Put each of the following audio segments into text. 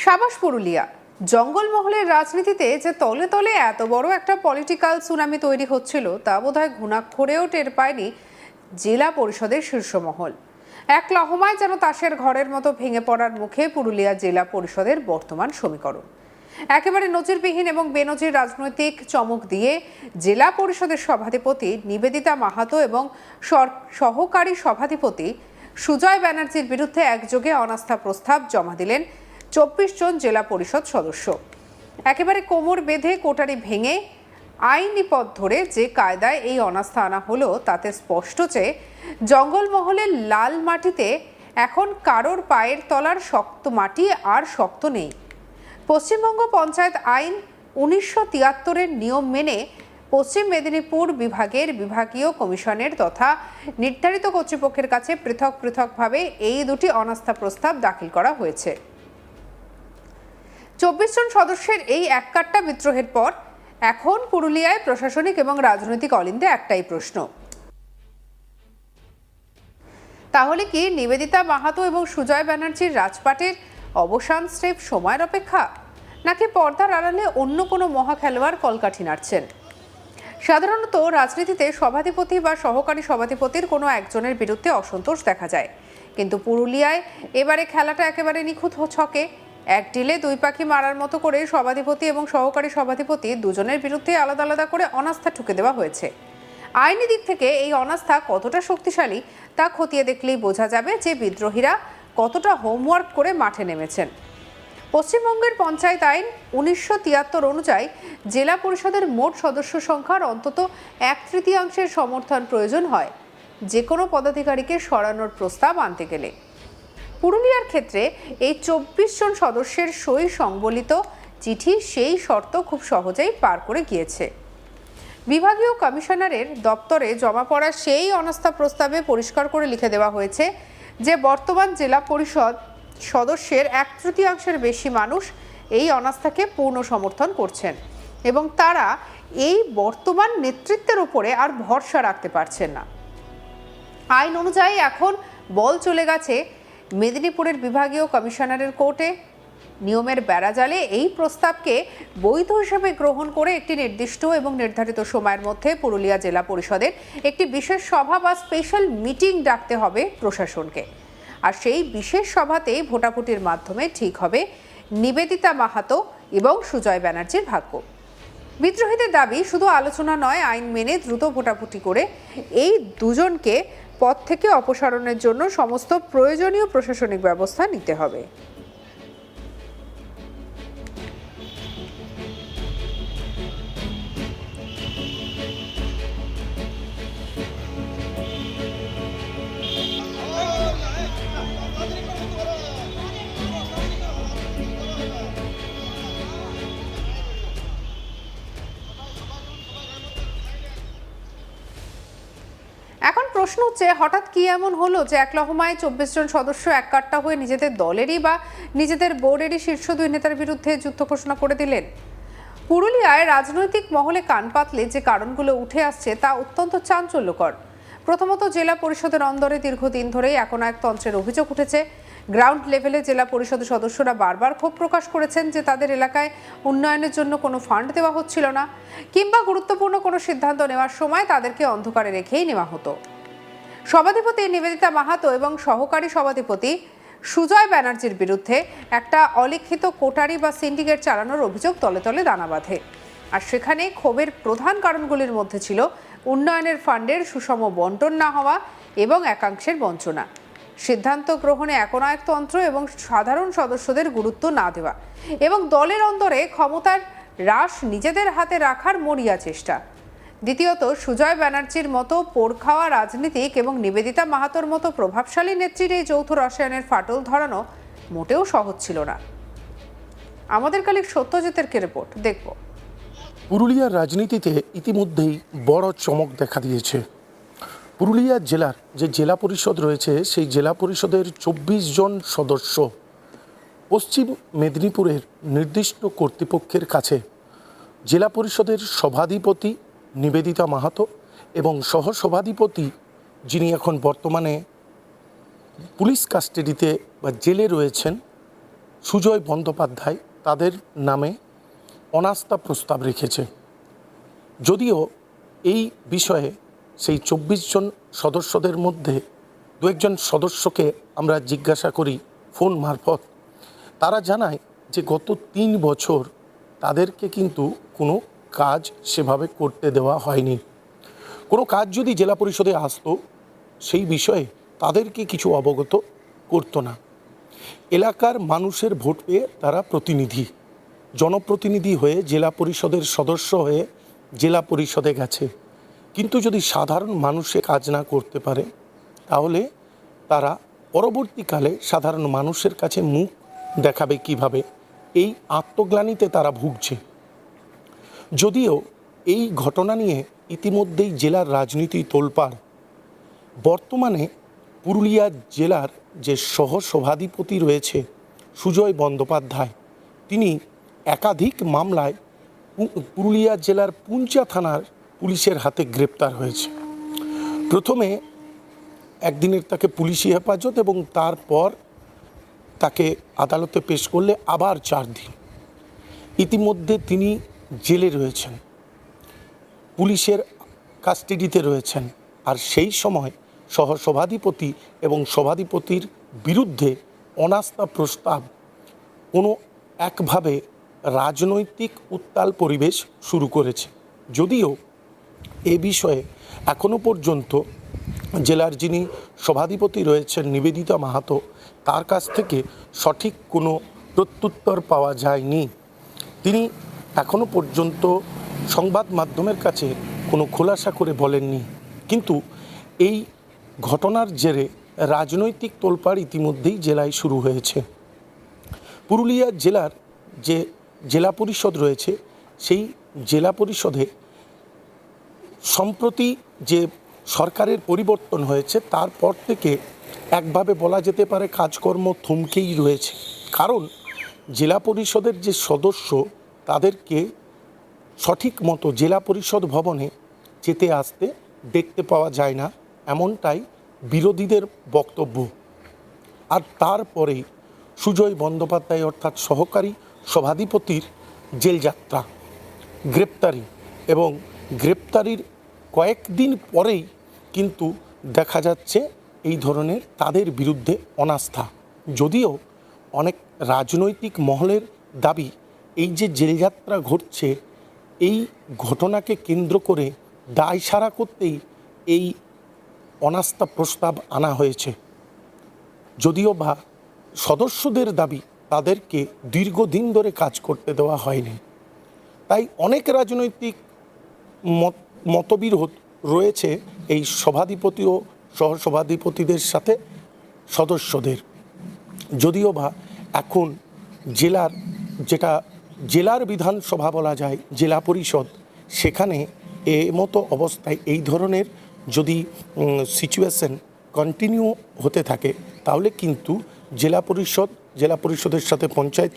সাবাস পুরুলিয়া। জঙ্গলমহলের রাজনীতিতে যে তলে তলে এত বড় একটা পলিটিক্যাল সুনামি তৈরি হচ্ছিল তা বোধহয় ঘুণাক্ষরেও টের পায়নি জেলা পরিষদের শীর্ষমহল। এক লহমায় যেন তাসের ঘরের মতো ভেঙে পড়ার মুখে পুরুলিয়া জেলা পরিষদের বর্তমান সমীকরণ। একেবারে নজিরবিহীন এবং বেনজির রাজনৈতিক চমক দিয়ে জেলা পরিষদের সভাধিপতি নিবেদিতা মাহাতো এবং সহকারী সভাধিপতি সুজয় ব্যানার্জির বিরুদ্ধে একযোগে অনাস্থা প্রস্তাব জমা দিলেন 24 জন জেলা পরিষদ সদস্য। একেবারে কোমর বেঁধে কোটারি ভেঙে আইনি পথ ধরে যে কায়দায় এই অনাস্থা আনা হলো তাতে স্পষ্ট যে জঙ্গলমহলের লাল মাটিতে এখন কারোর পায়ের তলার শক্ত মাটি আর শক্ত নেই। পশ্চিমবঙ্গ পঞ্চায়েত আইন 1973-এর নিয়ম মেনে পশ্চিম মেদিনীপুর বিভাগের বিভাগীয় কমিশনের তথা নির্ধারিত কর্তৃপক্ষের কাছে পৃথক পৃথকভাবে এই দুটি অনাস্থা প্রস্তাব দাখিল করা হয়েছে। 24 জন সদস্যের এই এককাট্টা বিদ্রোহের পর এখন পুরুলিয়ায় প্রশাসনিক এবং রাজনৈতিক অলিন্দে একটাই প্রশ্ন, তাহলে কি নিবেদিতা মাহাতো এবং সুজয় ব্যানার্জির রাজপাটের অবসান স্রেফ সময়ের অপেক্ষা, নাকি পর্দার আড়ালে অন্য কোনো মহা খেলোয়াড় কলকাঠি নাড়ছেন? সাধারণত রাজনীতিতে সভাধিপতি বা সহকারী সভাধিপতির কোনো একজনের বিরুদ্ধে অসন্তোষ দেখা যায়, কিন্তু পুরুলিয়ায় এবারে খেলাটা একেবারে নিখুঁত ছকে। এক ঢিলে দুই পাখি মারার মতো করে সভাধিপতি এবং সহকারী সভাধিপতি দুজনের বিরুদ্ধে আলাদা আলাদা করে অনাস্থা ঠুকে দেওয়া হয়েছে। আইনি দিক থেকে এই অনাস্থা কতটা শক্তিশালী তা খতিয়ে দেখলেই বোঝা যাবে যে বিদ্রোহীরা কতটা হোমওয়ার্ক করে মাঠে নেমেছেন। পশ্চিমবঙ্গের পঞ্চায়েত আইন 1973 অনুযায়ী জেলা পরিষদের মোট সদস্য সংখ্যার অন্তত 1/3 সমর্থন প্রয়োজন হয় যে কোনো পদাধিকারীকে সরানোর প্রস্তাব আনতে গেলে। পুরুলিয়ার ক্ষেত্রে এই 24 জন সদস্যের সই সংবলিত চিঠি সেই শর্ত খুব সহজেই পার করে গিয়েছে। বিভাগীয় কমিশনারের দপ্তরে জমা পড়া সেই অনাস্থা প্রস্তাবে পরিষ্কার করে লিখে দেওয়া হয়েছে যে বর্তমান জেলা পরিষদ সদস্যের 1/3 বেশি মানুষ এই অনাস্থাকে পূর্ণ সমর্থন করছেন এবং তারা এই বর্তমান নেতৃত্বের উপরে আর ভরসা রাখতে পারছেন না। আইন অনুযায়ী এখন বল চলে গেছে মেদিনীপুরের বিভাগীয় কমিশনারের কোর্টে। নিয়মের বেড়াজালে এই প্রস্তাবকে বৈধ হিসেবে গ্রহণ করে একটি নির্দিষ্ট এবং নির্ধারিত সময়ের মধ্যে পুরুলিয়া জেলা পরিষদের একটি বিশেষ সভা বা স্পেশাল মিটিং ডাকতে হবে প্রশাসনকে। আর সেই বিশেষ সভাতেই ভোটাভুটির মাধ্যমে ঠিক হবে নিবেদিতা মাহাতো এবং সুজয় ব্যানার্জির ভাগ্য। বিদ্রোহীদের দাবি শুধু আলোচনা নয়, আইন মেনে দ্রুত ভোটাভুটি করে এই দুজনকে পদ থেকে অপসারণের জন্য সমস্ত প্রয়োজনীয় প্রশাসনিক ব্যবস্থা নিতে হবে। এখন প্রশ্ন হচ্ছে, হঠাৎ কি এমন হলো যে এক লহমায় 24 জন সদস্য এককাট্টা হয়ে নিজেদের দলেরই বা নিজেদের বোর্ডেরই শীর্ষ দুই নেতার বিরুদ্ধে যুদ্ধ ঘোষণা করে দিলেন? পুরুলিয়ায় রাজনৈতিক মহলে কান পাতলে যে কারণগুলো উঠে আসছে তা অত্যন্ত চাঞ্চল্যকর। প্রথমত, জেলা পরিষদের অন্দরে দীর্ঘদিন ধরেই একনায়কতন্ত্রের অভিযোগ উঠেছে। গ্রাউন্ড লেভেলে জেলা পরিষদের সদস্যরা বারবার ক্ষোভ প্রকাশ করেছেন যে তাদের এলাকায় উন্নয়নের জন্য কোনো ফান্ড দেওয়া হচ্ছিল না, কিংবা গুরুত্বপূর্ণ কোনো সিদ্ধান্ত নেওয়ার সময় তাদেরকে অন্ধকারে রেখেই নেওয়া হতো। সভাধিপতি নিবেদিতা মাহাতো এবং সহকারী সভাধিপতি সুজয় ব্যানার্জির বিরুদ্ধে একটা অলিখিত কোটারি বা সিন্ডিকেট চালানোর অভিযোগ তলে তলে দানা বাঁধে। আর সেখানে ক্ষোভের প্রধান কারণগুলির মধ্যে ছিল উন্নয়নের ফান্ডের সুষম বন্টন না হওয়া এবং একাংশের বঞ্চনা, সিদ্ধান্ত গ্রহণে একনায়কতন্ত্র এবং সাধারণ সদস্যদের গুরুত্ব না দেওয়া, এবং দলের অন্দরে ক্ষমতার হ্রাস নিজেদের হাতে রাখার মরিয়া চেষ্টা। দ্বিতীয়ত, সুজয় ব্যানার্জির মতো পোড় খাওয়া রাজনীতিক এবং নিবেদিতা মাহাতোর মতো প্রভাবশালী নেত্রীর এই যৌথ রসায়নের ফাটল ধরানো মোটেও সহজ ছিল না। আমাদের কালিক সত্যজিতের রিপোর্ট দেখব। পুরুলিয়ার রাজনীতিতে ইতিমধ্যেই বড় চমক দেখা দিয়েছে। পুরুলিয়া জেলার যে জেলা পরিষদ রয়েছে সেই জেলা পরিষদের 24 জন সদস্য পশ্চিম মেদিনীপুরের নির্দিষ্ট কর্তৃপক্ষের কাছে জেলা পরিষদের সভাধিপতি নিবেদিতা মাহাতো এবং সহসভাধিপতি, যিনি এখন বর্তমানে পুলিশ কাস্টাডিতে বা জেলে রয়েছেন, সুজয় বন্দ্যোপাধ্যায় তাদের নামে অনাস্থা প্রস্তাব রেখেছে। যদিও এই বিষয়ে সেই 24 জন সদস্যদের মধ্যে দু একজন সদস্যকে আমরা জিজ্ঞাসা করি ফোন মারফত, তারা জানায় যে গত 3 বছর তাদেরকে কিন্তু কোনো কাজ সেভাবে করতে দেওয়া হয়নি। কোনো কাজ যদি জেলা পরিষদে আসতো সেই বিষয়ে তাদেরকে কিছু অবগত করতো না। এলাকার মানুষের ভোট পেয়ে তারা প্রতিনিধি, জনপ্রতিনিধি হয়ে জেলা পরিষদের সদস্য হয়ে জেলা পরিষদে গেছে, কিন্তু যদি সাধারণ মানুষে কাজ না করতে পারে তাহলে তারা পরবর্তীকালে সাধারণ মানুষের কাছে মুখ দেখাবে কিভাবে, এই আত্মগ্লানিতে তারা ভুগছে। যদিও এই ঘটনা নিয়ে ইতিমধ্যেই জেলার রাজনীতি তোলপাড়। বর্তমানে পুরুলিয়া জেলার যে সহসভাধিপতি রয়েছে সুজয় বন্দ্যোপাধ্যায়, তিনি একাধিক মামলায় পুরুলিয়া জেলার পুঞ্চা থানার পুলিশের হাতে গ্রেপ্তার হয়েছে। প্রথমে একদিনের তাকে পুলিশি হেফাজত এবং তারপর তাকে আদালতে পেশ করলে আবার 4 দিন। ইতিমধ্যে তিনি জেলে রয়েছেন, পুলিশের কাস্টাডিতে রয়েছেন। আর সেই সময় সহসভাধিপতি এবং সভাধিপতির বিরুদ্ধে অনাস্থা প্রস্তাব কোনো একভাবে রাজনৈতিক উত্তাল পরিবেশ শুরু করেছে। যদিও এ বিষয়ে এখনো পর্যন্ত জেলার যিনি সভাধিপতি রয়েছেন নিবেদিতা মাহাতো, তার কাছ থেকে সঠিক কোনো প্রত্যুত্তর পাওয়া যায়নি। তিনি এখনো পর্যন্ত সংবাদ মাধ্যমের কাছে কোনো খোলাসা করে বলেননি। কিন্তু এই ঘটনার জেরে রাজনৈতিক তোলপাড় ইতিমধ্যেই জেলায় শুরু হয়েছে। পুরুলিয়া জেলার যে জেলা পরিষদ রয়েছে সেই জেলা পরিষদে সম্প্রতি যে সরকারের পরিবর্তন হয়েছে তারপর থেকে একভাবে বলা যেতে পারে কাজকর্ম থমকেই রয়েছে। কারণ জেলা পরিষদের যে সদস্য তাদেরকে সঠিক মতো জেলা পরিষদ ভবনে যেতে আসতে দেখতে পাওয়া যায় না, এমনটাই বিরোধীদের বক্তব্য। আর তারপরেই সুজয় বন্দ্যোপাধ্যায় অর্থাৎ সহকারী সভাধিপতির জেলযাত্রা, গ্রেপ্তারি, এবং গ্রেপ্তারির কয়েকদিন পরেই কিন্তু দেখা যাচ্ছে এই ধরনের তাদের বিরুদ্ধে অনাস্থা। যদিও অনেক রাজনৈতিক মহলের দাবি এই যে জেলযাত্রা ঘটছে এই ঘটনাকে কেন্দ্র করে দায় সারা করতেই এই অনাস্থা প্রস্তাব আনা হয়েছে। যদিও বা সদস্যদের দাবি তাদেরকে দীর্ঘদিন ধরে কাজ করতে দেওয়া হয়নি। তাই অনেক রাজনৈতিক মতবিরোধ রয়েছে এই সভাধিপতি ও সহসভাধিপতিদের সাথে সদস্যদের। যদিও বা এখন জেলার যেটা জেলার বিধানসভা বলা যায় জেলা পরিষদ, সেখানে এ মতো অবস্থায় এই ধরনের যদি সিচুয়েশন কন্টিনিউ হতে থাকে তাহলে কিন্তু জেলা পরিষদের সাথে পঞ্চায়েত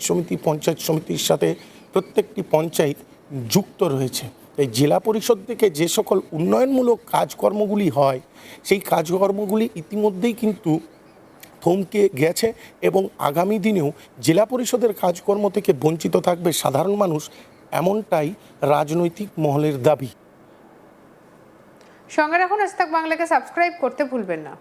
সমিতির সাথে প্রত্যেকটি পঞ্চায়েত যুক্ত রয়েছে। এই জেলা পরিষদ থেকে যে সকল উন্নয়নমূলক কাজকর্মগুলি হয় সেই কাজকর্মগুলি ইতিমধ্যেই কিন্তু থমকে গেছে এবং আগামী দিনেও জেলা পরিষদের কাজকর্ম থেকে বঞ্চিত থাকবে সাধারণ মানুষ, এমনটাই রাজনৈতিক মহলের দাবি। সঙ্গে রাখুন আজ তাক বাংলাকে সাবস্ক্রাইব করতে ভুলবেন না।